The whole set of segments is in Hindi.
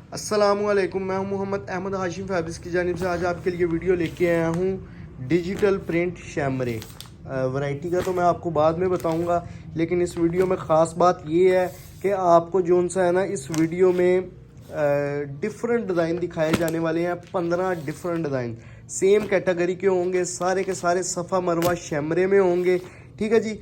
अस्सलामुअलैकुम, मैं हूं मोहम्मद अहमद हाशिम फैब्रिक्स की जानिब से। आज आपके लिए वीडियो लेके आया हूं डिजिटल प्रिंट शैमरे। वैरायटी का तो मैं आपको बाद में बताऊंगा, लेकिन इस वीडियो में ख़ास बात ये है कि आपको जोन सा है ना, इस वीडियो में डिफरेंट डिज़ाइन दिखाए जाने वाले हैं। 15 डिफरेंट डिज़ाइन सेम कैटेगरी के होंगे, सारे के सारे सफ़ा मरवा शैमरे में होंगे। ठीक है जी।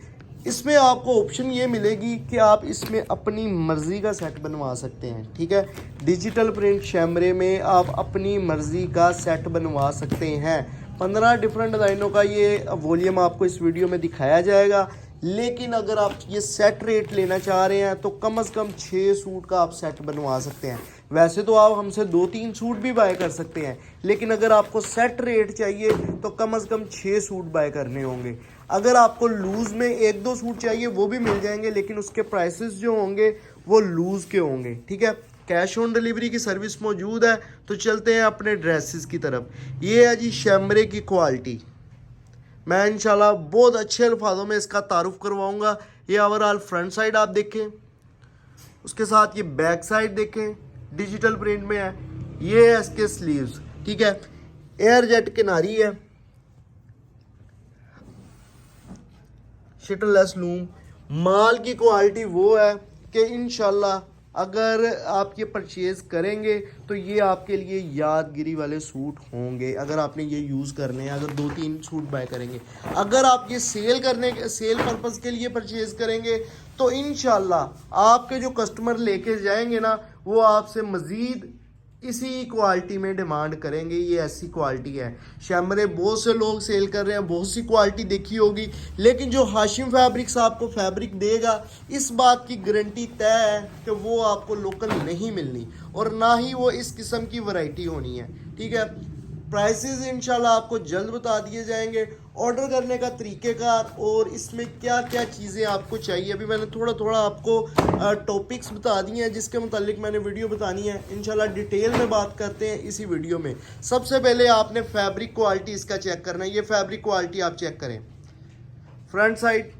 इसमें आपको ऑप्शन ये मिलेगी कि आप इसमें अपनी मर्ज़ी का सेट बनवा सकते हैं। ठीक है, डिजिटल प्रिंट शैमरे में आप अपनी मर्ज़ी का सेट बनवा सकते हैं। 15 डिफरेंट डिज़ाइनों का ये वॉल्यूम आपको इस वीडियो में दिखाया जाएगा। लेकिन अगर आप ये सेट रेट लेना चाह रहे हैं तो कम से कम 6 सूट का आप सेट बनवा सकते हैं। वैसे तो आप हमसे 2-3 सूट भी बाय कर सकते हैं, लेकिन अगर आपको सेट रेट चाहिए तो कम से कम 6 सूट बाय करने होंगे। अगर आपको लूज़ में 1-2 सूट चाहिए वो भी मिल जाएंगे, लेकिन उसके प्राइसेस जो होंगे वो लूज़ के होंगे। ठीक है, कैश ऑन डिलीवरी की सर्विस मौजूद है। तो चलते हैं अपने ड्रेसेस की तरफ। ये है जी शैमरे की क्वालिटी। मैं इंशाल्लाह बहुत अच्छे अल्फाजों में इसका तारुफ करवाऊंगा। ये ओवरऑल फ्रंट साइड आप देखें, उसके साथ ये बैक साइड देखें, डिजिटल प्रिंट में है। ये है इसके स्लीव्स। ठीक है, एयर जेट किनारी है, शिटललेस लूम। माल की क्वालिटी वो है कि इंशाल्लाह अगर आप ये परचेज़ करेंगे तो ये आपके लिए यादगिरी वाले सूट होंगे। अगर आपने ये यूज़ करने हैं, अगर 2-3 सूट बाय करेंगे, अगर आप ये सेल पर्पज़ के लिए परचेज़ करेंगे तो इंशाल्लाह आपके जो कस्टमर लेके जाएंगे ना, वो आपसे मज़ीद इसी क्वालिटी में डिमांड करेंगे। ये ऐसी क्वालिटी है। शैमरे बहुत से लोग सेल कर रहे हैं, बहुत सी क्वालिटी देखी होगी, लेकिन जो हाशिम फैब्रिक्स आपको फैब्रिक देगा, इस बात की गारंटी तय है कि वो आपको लोकल नहीं मिलनी और ना ही वो इस किस्म की वैरायटी होनी है। ठीक है, प्राइसेस इंशाल्लाह आपको जल्द बता दिए जाएंगे। ऑर्डर करने का तरीक़ेकार और इसमें क्या क्या चीज़ें आपको चाहिए, अभी मैंने थोड़ा थोड़ा आपको टॉपिक्स बता दिए हैं जिसके मुतालिक मैंने वीडियो बतानी है। इंशाल्लाह डिटेल में बात करते हैं इसी वीडियो में। सबसे पहले आपने फैब्रिक क्वालिटी इसका चेक करना है। ये फैब्रिक क्वालिटी आप चेक करें, front side,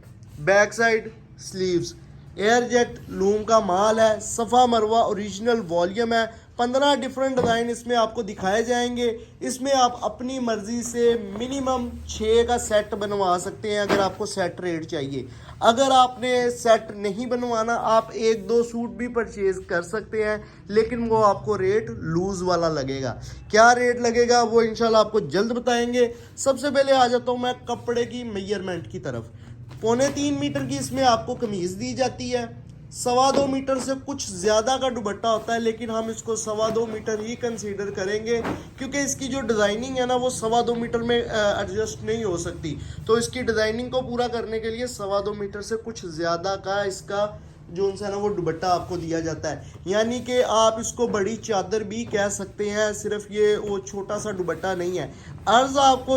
back side, sleeves. Air jet loom का माल है, सफ़ा मरवा ओरिजिनल वॉल्यूम है। 15 डिफरेंट डिज़ाइन इसमें आपको दिखाए जाएंगे। इसमें आप अपनी मर्ज़ी से मिनिमम 6 का सेट बनवा सकते हैं अगर आपको सेट रेट चाहिए। अगर आपने सेट नहीं बनवाना, आप 1-2 सूट भी परचेज़ कर सकते हैं, लेकिन वो आपको रेट लूज़ वाला लगेगा। क्या रेट लगेगा वो इंशाल्लाह आपको जल्द बताएंगे। सबसे पहले आ जाता हूँ मैं कपड़े की मेजरमेंट की तरफ। 3.25 मीटर की इसमें आपको कमीज़ दी जाती है। 2.25 मीटर से कुछ ज़्यादा का दुपट्टा होता है, लेकिन हम इसको 2.25 मीटर ही कंसीडर करेंगे, क्योंकि इसकी जो डिज़ाइनिंग है ना, वो 2.25 मीटर में एडजस्ट नहीं हो सकती। तो इसकी डिज़ाइनिंग को पूरा करने के लिए 2.25 मीटर से कुछ ज़्यादा का इसका जो उनसे ना वो दुपट्टा आपको दिया जाता है। यानी कि आप इसको बड़ी चादर भी कह सकते हैं, सिर्फ ये वो छोटा सा दुपट्टा नहीं है। अर्ज़ आपको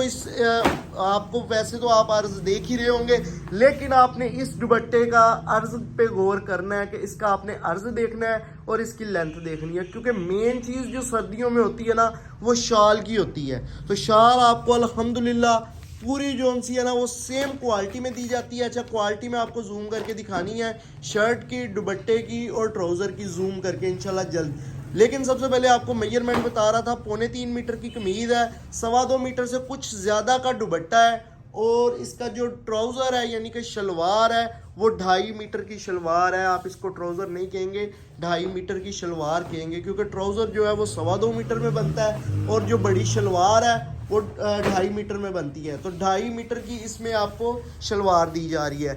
आपको वैसे तो आप अर्ज़ देख ही रहे होंगे, लेकिन आपने इस दुपट्टे का अर्ज़ पे गौर करना है कि इसका आपने अर्ज़ देखना है और इसकी लेंथ देखनी है, क्योंकि मेन चीज़ जो सर्दियों में होती है ना, वो शाल की होती है। तो शाल आपको अल्हम्दुलिल्लाह पूरी जो सी है ना, वो सेम क्वालिटी में दी जाती है। अच्छा, क्वालिटी में आपको जूम करके दिखानी है, शर्ट की, दुपट्टे की और ट्राउज़र की जूम करके इंशाल्लाह जल्द। लेकिन सबसे पहले आपको मेजरमेंट बता रहा था। 3.25 मीटर की कमीज़ है, 2.25 मीटर से कुछ ज़्यादा का दुपट्टा है, और इसका जो ट्राउज़र है यानी कि शलवार है, वो 2.5 मीटर की शलवार है। आप इसको ट्राउज़र नहीं कहेंगे, 2.5 मीटर की शलवार कहेंगे, क्योंकि ट्राउज़र जो है वो 2.25 मीटर में बनता है और जो बड़ी शलवार है वो 2.5 मीटर में बनती है। तो 2.5 मीटर की इसमें आपको शलवार दी जा रही है।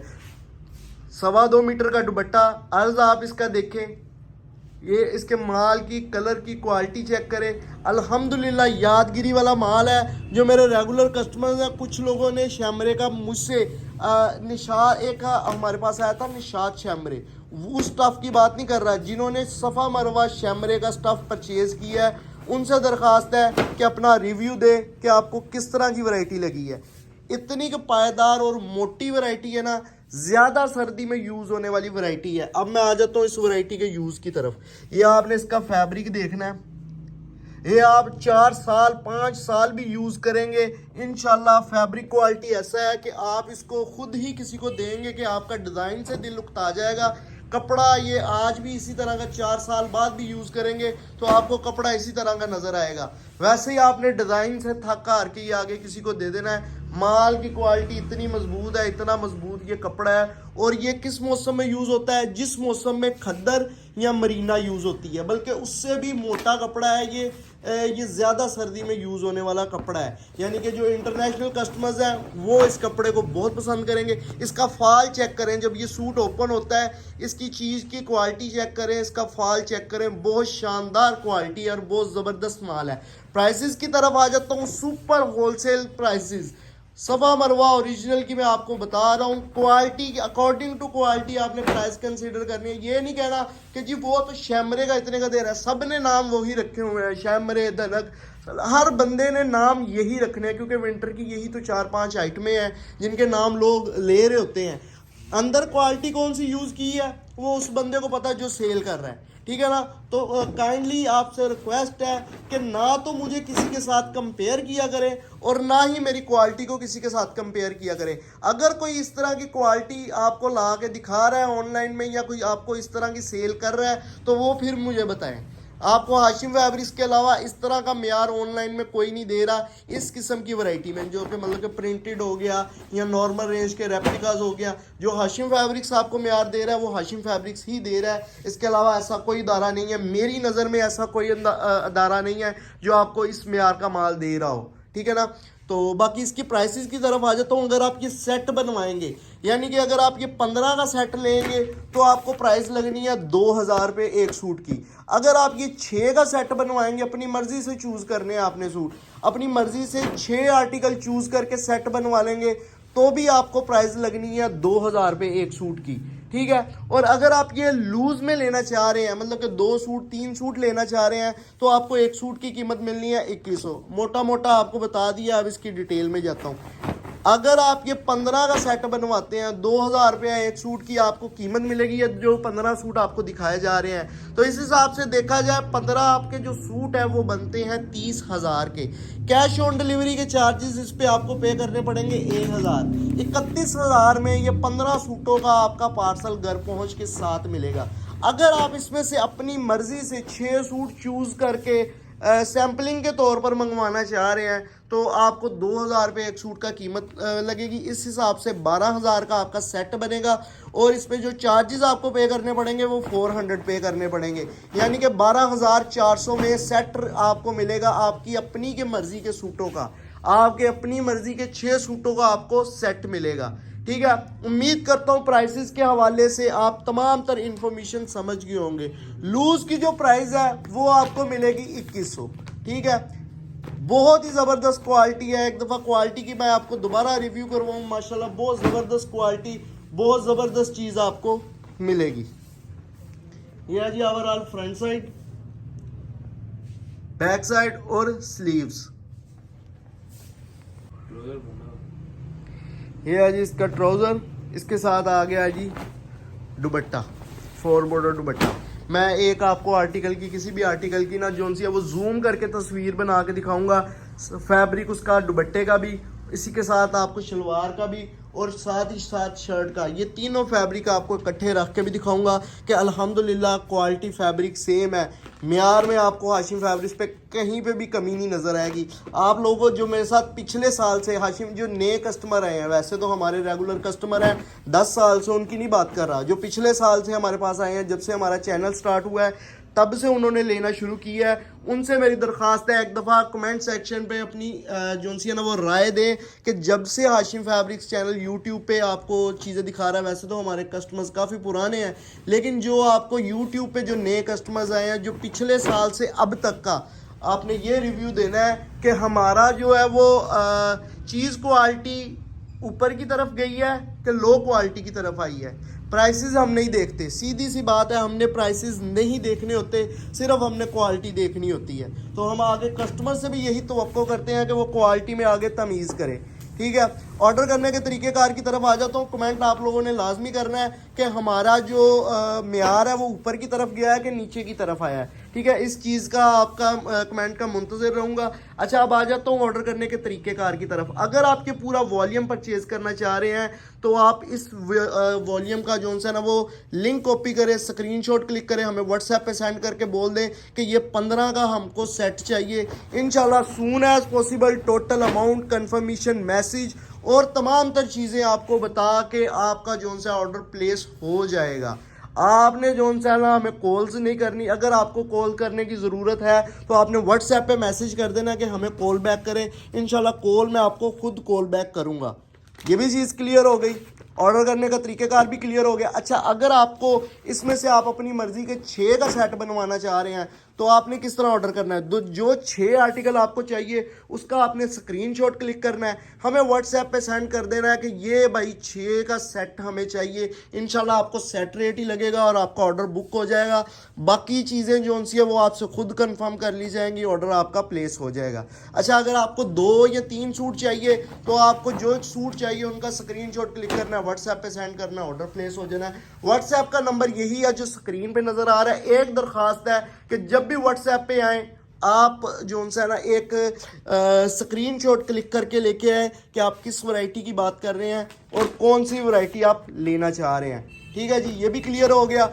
2.25 मीटर का दुपट्टा। अर्ज़ आप इसका देखें, ये इसके माल की कलर की क्वालिटी चेक करें। अल्हम्दुलिल्लाह यादगिरी वाला माल है। जो मेरे रेगुलर कस्टमर्स हैं, कुछ लोगों ने शैमरे का मुझसे निशात, एक हमारे पास आया था निशात शैमरे, उस स्टफ़ की बात नहीं कर रहा, जिन्होंने सफ़ा मरवा शैमरे का स्टफ़ परचेज़ किया है, उनसे दरख्वास्त है कि अपना रिव्यू दे कि आपको किस तरह की वैरायटी लगी है। इतनी कि पायदार और मोटी वैरायटी है ना, ज़्यादा सर्दी में यूज़ होने वाली वैरायटी है। अब मैं आ जाता हूँ इस वैरायटी के यूज़ की तरफ। ये आपने इसका फैब्रिक देखना है, ये आप 4 साल 5 साल भी यूज़ करेंगे इंशाल्लाह। फैब्रिक क्वालिटी ऐसा है कि आप इसको खुद ही किसी को देंगे कि आपका डिज़ाइन से दिल उकता जाएगा। कपड़ा ये आज भी इसी तरह का 4 साल बाद भी यूज़ करेंगे तो आपको कपड़ा इसी तरह का नज़र आएगा। वैसे ही आपने डिज़ाइन से थक हार के ये आगे किसी को दे देना है। माल की क्वालिटी इतनी मजबूत है, इतना मजबूत ये कपड़ा है। और ये किस मौसम में यूज़ होता है? जिस मौसम में खद्दर या मरीना यूज़ होती है, बल्कि उससे भी मोटा कपड़ा है ये ज़्यादा सर्दी में यूज़ होने वाला कपड़ा है। यानी कि जो इंटरनेशनल कस्टमर्स हैं वो इस कपड़े को बहुत पसंद करेंगे। इसका फाल चेक करें, जब ये सूट ओपन होता है इसकी चीज़ की क्वालिटी चेक करें, इसका फाल चेक करें, बहुत शानदार क्वालिटी और बहुत ज़बरदस्त माल है। प्राइसेस की तरफ आ जाता हूँ, सुपर होलसेल प्राइसेस सवा मरवा ओरिजिनल की मैं आपको बता रहा हूँ। क्वालिटी अकॉर्डिंग टू क्वालिटी आपने प्राइस कंसीडर करनी है। ये नहीं कहना कि जी वो तो शैमरे का इतने का दे रहा है, सब ने नाम वही रखे हुए हैं, शैमरे, धनक, हर बंदे ने नाम यही रखने हैं, क्योंकि विंटर की यही तो 4-5 आइटमें हैं जिनके नाम लोग ले रहे होते हैं। अंदर क्वालिटी कौन सी यूज़ की है वो उस बंदे को पता है जो सेल कर रहा है, ठीक है ना। तो काइंडली आपसे रिक्वेस्ट है कि ना तो मुझे किसी के साथ कंपेयर किया करें और ना ही मेरी क्वालिटी को किसी के साथ कंपेयर किया करें। अगर कोई इस तरह की क्वालिटी आपको ला के दिखा रहा है ऑनलाइन में या कोई आपको इस तरह की सेल कर रहा है तो वो फिर मुझे बताएं। आपको हाशिम फैब्रिक्स के अलावा इस तरह का म्यार ऑनलाइन में कोई नहीं दे रहा इस किस्म की वैरायटी में, जो कि मतलब कि प्रिंटेड हो गया या नॉर्मल रेंज के रेप्लिकाज हो गया। जो हाशिम फैब्रिक्स आपको म्यार दे रहा है वो हाशिम फैब्रिक्स ही दे रहा है। इसके अलावा ऐसा कोई इदारा नहीं है, मेरी नज़र में ऐसा कोई इदारा नहीं है जो आपको इस म्यार का माल दे रहा हो, ठीक है ना। तो बाकी इसकी प्राइसेस की तरफ आ जाता हूँ। अगर आप ये सेट बनवाएंगे, यानी कि अगर आप ये 15 का सेट लेंगे तो आपको प्राइस लगनी है 2000 रुपये एक सूट की। अगर आप ये 6 का सेट बनवाएंगे, अपनी मर्जी से चूज़ करने हैं आपने सूट, अपनी मर्जी से 6 आर्टिकल चूज़ करके सेट बनवा लेंगे तो भी आपको प्राइस लगनी है 2000 रुपये एक सूट की, ठीक है। और अगर आप ये लूज में लेना चाह रहे हैं, मतलब कि 2 सूट 3 सूट लेना चाह रहे हैं तो आपको एक सूट की कीमत मिलनी है 2100। मोटा मोटा आपको बता दिया, अब इसकी डिटेल में जाता हूँ। अगर आप ये 15 का सेट बनवाते हैं 2000 रुपया एक सूट की आपको कीमत मिलेगी, या जो 15 सूट आपको दिखाए जा रहे हैं। तो इस हिसाब से देखा जाए 15 आपके जो सूट है वो बनते हैं 30,000 के। कैश ऑन डिलीवरी के चार्जेस इस पे आपको पे करने पड़ेंगे 1000। 31,000 में ये 15 सूटों का आपका पार्सल घर पहुंच के साथ मिलेगा। अगर आप इसमें से अपनी मर्जी से 6 सूट चूज करके सैम्पलिंग के तौर पर मंगवाना चाह रहे हैं तो आपको 2000 रुपये एक सूट का कीमत लगेगी। इस हिसाब से 12000 का आपका सेट बनेगा और इस पे जो चार्जेस आपको पे करने पड़ेंगे वो 400 पे करने पड़ेंगे, यानी कि 12400 में सेट आपको मिलेगा आपकी अपनी के मर्जी के सूटों का। आपके अपनी मर्जी के 6 सूटों का आपको सेट मिलेगा, ठीक है। उम्मीद करता हूँ प्राइसेस के हवाले से आप तमाम तर इंफॉर्मेशन समझ गए होंगे। लूज की जो प्राइस है वो आपको मिलेगी 2100, ठीक है। बहुत ही ज़बरदस्त क्वालिटी है। एक दफ़ा क्वालिटी की मैं आपको दोबारा रिव्यू करवाऊँ, माशाल्लाह बहुत ज़बरदस्त क्वालिटी, बहुत ज़बरदस्त चीज़ आपको मिलेगी। यह जी overall front side, back side और स्लीव्स। ये है जी इसका ट्राउज़र, इसके साथ आ गया जी दुपट्टा, 4 बॉर्डर दुपट्टा। मैं एक आपको आर्टिकल की, किसी भी आर्टिकल की ना जोन सी है वो जूम करके तस्वीर बना के दिखाऊंगा, फैब्रिक उसका दुपट्टे का भी, इसी के साथ आपको शलवार का भी और साथ ही साथ शर्ट का, ये तीनों फैब्रिक आपको इकट्ठे रख के भी दिखाऊंगा कि अल्हम्दुलिल्लाह क्वालिटी फैब्रिक सेम है। म्यार में आपको हाशिम फैब्रिक्स पे कहीं पे भी कमी नहीं नज़र आएगी। आप लोगों जो मेरे साथ पिछले साल से हाशिम, जो नए कस्टमर आए हैं, वैसे तो हमारे रेगुलर कस्टमर हैं 10 साल से, उनकी नहीं बात कर रहा, जो पिछले साल से हमारे पास आए हैं, जब से हमारा चैनल स्टार्ट हुआ है तब से उन्होंने लेना शुरू किया है, उनसे मेरी दरख्वास्त है एक दफ़ा कमेंट सेक्शन पे अपनी जो सी है ना वो राय दें कि जब से हाशिम फैब्रिक्स चैनल यूट्यूब पे आपको चीज़ें दिखा रहा है, वैसे तो हमारे कस्टमर्स काफ़ी पुराने हैं, लेकिन जो आपको यूट्यूब पे जो नए कस्टमर्स आए हैं, जो पिछले साल से अब तक का आपने ये रिव्यू देना है कि हमारा जो है वो चीज़ क्वालिटी ऊपर की तरफ गई है कि लो क्वालिटी की तरफ आई है। प्राइसेस हम नहीं देखते, सीधी सी बात है, हमने प्राइसेस नहीं देखने होते, सिर्फ हमने क्वालिटी देखनी होती है। तो हम आगे कस्टमर से भी यही तवक्को करते हैं कि वो क्वालिटी में आगे तमीज़ करे, ठीक है। ऑर्डर करने के तरीक़ेकार की तरफ आ जाता हूँ। कमेंट आप लोगों ने लाजमी करना है कि हमारा जो मेयार है वो ऊपर की तरफ गया है कि नीचे की तरफ आया है, ठीक है। इस चीज़ का आपका कमेंट का मुंतज़िर रहूँगा। अच्छा, अब आ जाता हूँ ऑर्डर करने के तरीक़ेकार की तरफ। अगर आपके पूरा वॉल्यूम परचेज़ करना चाह रहे हैं तो आप इस वॉल्यूम का जो है ना वो लिंक कॉपी करें, स्क्रीनशॉट क्लिक करें, हमें व्हाट्सएप पे सेंड करके बोल दें कि ये 15 का हमको सेट चाहिए। इंशाल्लाह soon as possible total amount, confirmation message और तमाम तर चीज़ें आपको बता के आपका जो सा ऑर्डर प्लेस हो जाएगा। आपने जो सा ना हमें कॉल्स नहीं करनी। अगर आपको कॉल करने की ज़रूरत है तो आपने व्हाट्सएप पे मैसेज कर देना कि हमें कॉल बैक करें। इंशाल्लाह कॉल मैं आपको खुद कॉल बैक करूँगा। ये भी चीज़ क्लियर हो गई, ऑर्डर करने का तरीक़ेकार भी क्लियर हो गया। अच्छा, अगर आपको इसमें से आप अपनी मर्ज़ी के 6 का सेट बनवाना चाह रहे हैं तो आपने किस तरह ऑर्डर करना है? जो 6 आर्टिकल आपको चाहिए उसका आपने स्क्रीनशॉट क्लिक करना है, हमें व्हाट्सएप पे सेंड कर देना है कि ये भाई 6 का सेट हमें चाहिए। इंशाल्लाह आपको सेट रेट ही लगेगा और आपका ऑर्डर बुक हो जाएगा। बाकी चीज़ें जो सी है वो आपसे खुद कंफर्म कर ली जाएंगी, ऑर्डर आपका प्लेस हो जाएगा। अच्छा, अगर आपको 2 या 3 सूट चाहिए तो आपको जो सूट चाहिए उनका स्क्रीनशॉट क्लिक करना है, व्हाट्सएप पे सेंड करना है, ऑर्डर प्लेस हो जाना है। व्हाट्सएप का नंबर यही है जो स्क्रीन पे नज़र आ रहा है। एक दरख्वास्त है कि जब भी व्हाट्सएप पे आए आप जो है ना एक स्क्रीनशॉट क्लिक करके लेके आए कि आप किस वैरायटी की बात कर रहे हैं और कौन सी वैरायटी आप लेना चाह रहे हैं। ठीक है जी, ये भी क्लियर हो गया।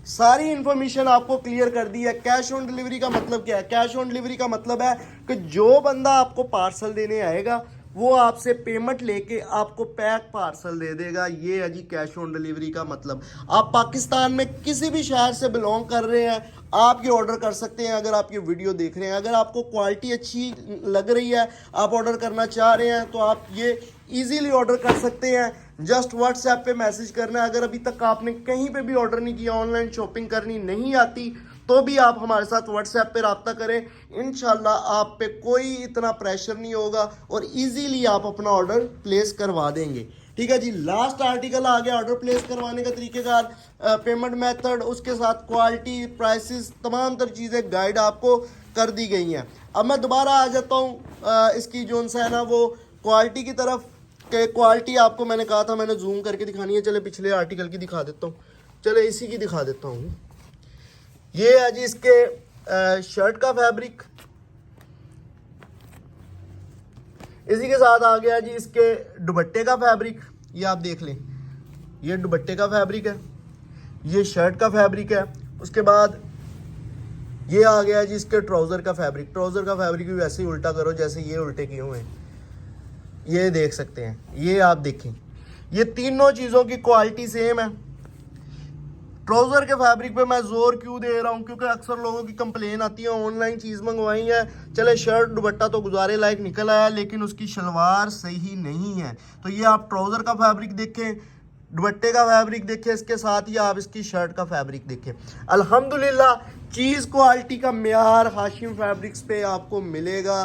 सारी इंफॉर्मेशन आपको क्लियर कर दी है। कैश ऑन डिलीवरी का मतलब क्या है? कैश ऑन डिलीवरी का मतलब है कि जो बंदा आपको पार्सल देने आएगा वो आपसे पेमेंट लेके आपको पैक पार्सल दे देगा। ये है जी कैश ऑन डिलीवरी का मतलब। आप पाकिस्तान में किसी भी शहर से बिलोंग कर रहे हैं, आप ये ऑर्डर कर सकते हैं। अगर आप ये वीडियो देख रहे हैं, अगर आपको क्वालिटी अच्छी लग रही है, आप ऑर्डर करना चाह रहे हैं तो आप ये इजीली ऑर्डर कर सकते हैं। जस्ट व्हाट्सएप पे मैसेज करना है। अगर अभी तक आपने कहीं पे भी ऑर्डर नहीं किया, ऑनलाइन शॉपिंग करनी नहीं आती, तो भी आप हमारे साथ व्हाट्सएप पे रब्ता करें। इंशाल्लाह आप पे कोई इतना प्रेशर नहीं होगा और इजीली आप अपना ऑर्डर प्लेस करवा देंगे। ठीक है जी, लास्ट आर्टिकल आ गया ऑर्डर प्लेस करवाने का तरीकेकार, पेमेंट मेथड, उसके साथ क्वालिटी, प्राइसेस, तमाम तर चीज़ें गाइड आपको कर दी गई हैं। अब मैं दोबारा आ जाता हूँ इसकी जो है ना वो क्वालिटी की तरफ। कि क्वालिटी आपको मैंने कहा था मैंने जूम करके दिखानी है। चले पिछले आर्टिकल की दिखा देता हूँ, चले इसी की दिखा देता हूँ। ये है जी इसके शर्ट का फैब्रिक, इसी के साथ आ गया जी इसके दुपट्टे का फैब्रिक। ये आप देख लें, ये दुपट्टे का फैब्रिक है, ये शर्ट का फैब्रिक है। उसके बाद ये आ गया जी इसके ट्राउज़र का फैब्रिक। ट्राउज़र का फैब्रिक भी वैसे ही उल्टा करो जैसे ये उल्टे किए हुए हैं, ये देख सकते हैं। ये आप देखें, ये तीनों चीज़ों की क्वालिटी सेम है। ट्राउज़र के फैब्रिक पे मैं जोर क्यों दे रहा हूँ? क्योंकि अक्सर लोगों की कंप्लेन आती है, ऑनलाइन चीज़ मंगवाई है, चले शर्ट दुपट्टा तो गुजारे लायक निकल आया लेकिन उसकी शलवार सही नहीं है। तो ये आप ट्राउज़र का फैब्रिक देखें, दुपट्टे का फैब्रिक देखें, इसके साथ ही आप इसकी शर्ट का फैब्रिक देखें। अल्हम्दुलिल्लाह चीज़ क्वालिटी का मेयार हाशिम फैब्रिक्स पे आपको मिलेगा।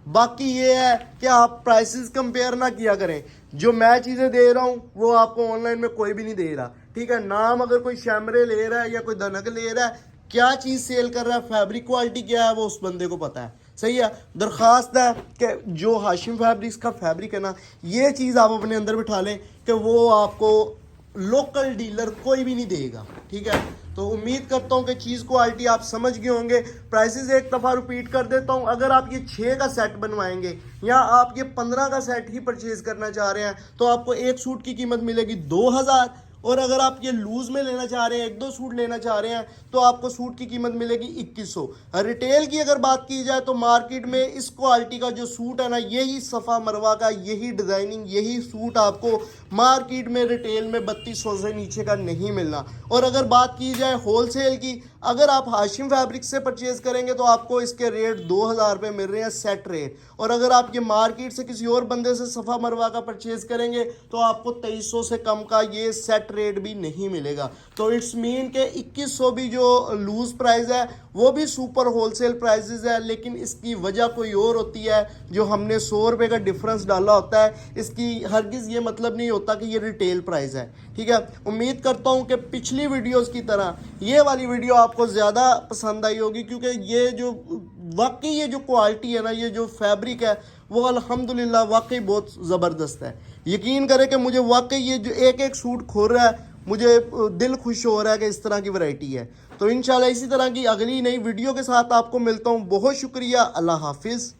बाकी ये है कि आप प्राइसेस कंपेयर ना किया करें। जो मैं चीज़ें दे रहा हूँ वो आपको ऑनलाइन में कोई भी नहीं दे रहा। ठीक है, नाम अगर कोई शैमरे ले रहा है या कोई दनक ले रहा है, क्या चीज़ सेल कर रहा है, फैब्रिक क्वालिटी क्या है, वो उस बंदे को पता है। सही है। दरख्वास्त है कि जो हाशिम फैब्रिक्स का फैब्रिक है ना, ये चीज़ आप अपने अंदर बिठा लें कि वो आपको लोकल डीलर कोई भी नहीं देगा। ठीक है, तो उम्मीद करता हूँ कि चीज़ क्वालिटी आप समझ गए होंगे। प्राइसेस एक दफ़ा रिपीट कर देता हूँ। अगर आप ये 6 का सेट बनवाएंगे या आप ये 15 का सेट ही परचेज़ करना चाह रहे हैं तो आपको एक सूट की कीमत मिलेगी 2000। और अगर आप ये लूज़ में लेना चाह रहे हैं, 1-2 सूट लेना चाह रहे हैं, तो आपको सूट की कीमत मिलेगी 2100। रिटेल की अगर बात की जाए तो मार्केट में इस क्वालिटी का जो सूट है ना, यही सफ़ा मरवा का, यही डिज़ाइनिंग, यही सूट आपको मार्केट में रिटेल में 3200 से नीचे का नहीं मिलना। और अगर बात की जाए होलसेल की, अगर आप हाशिम फैब्रिक से परचेज़ करेंगे तो आपको इसके रेट 2000 रुपये मिल रहे हैं सेट रेट। और अगर आप ये मार्केट से किसी और बंदे से सफ़ा मरवा का परचेज़ करेंगे तो आपको 2300 से कम का ये सेट रेट भी नहीं मिलेगा। तो इट्स मीन के 2100 भी जो लूज प्राइस है वो भी सुपर होलसेल प्राइसेस है, लेकिन इसकी वजह कोई और होती है जो हमने 100 रुपये का डिफरेंस डाला होता है। इसकी हरगिज़ ये मतलब नहीं होता कि ये रिटेल प्राइस है। ठीक है, उम्मीद करता हूँ कि पिछली वीडियोस की तरह ये वाली वीडियो आपको ज़्यादा पसंद आई होगी, क्योंकि ये जो वाकई ये जो क्वालिटी है ना, ये जो फैब्रिक है वो अल्हम्दुलिल्लाह वाकई बहुत ज़बरदस्त है। यकीन करें कि मुझे वाकई ये जो एक एक सूट खोल रहा है, मुझे दिल खुश हो रहा है कि इस तरह की वैरायटी है। तो इंशाल्लाह इसी तरह की अगली नई वीडियो के साथ आपको मिलता हूँ। बहुत शुक्रिया, अल्लाह हाफिज़।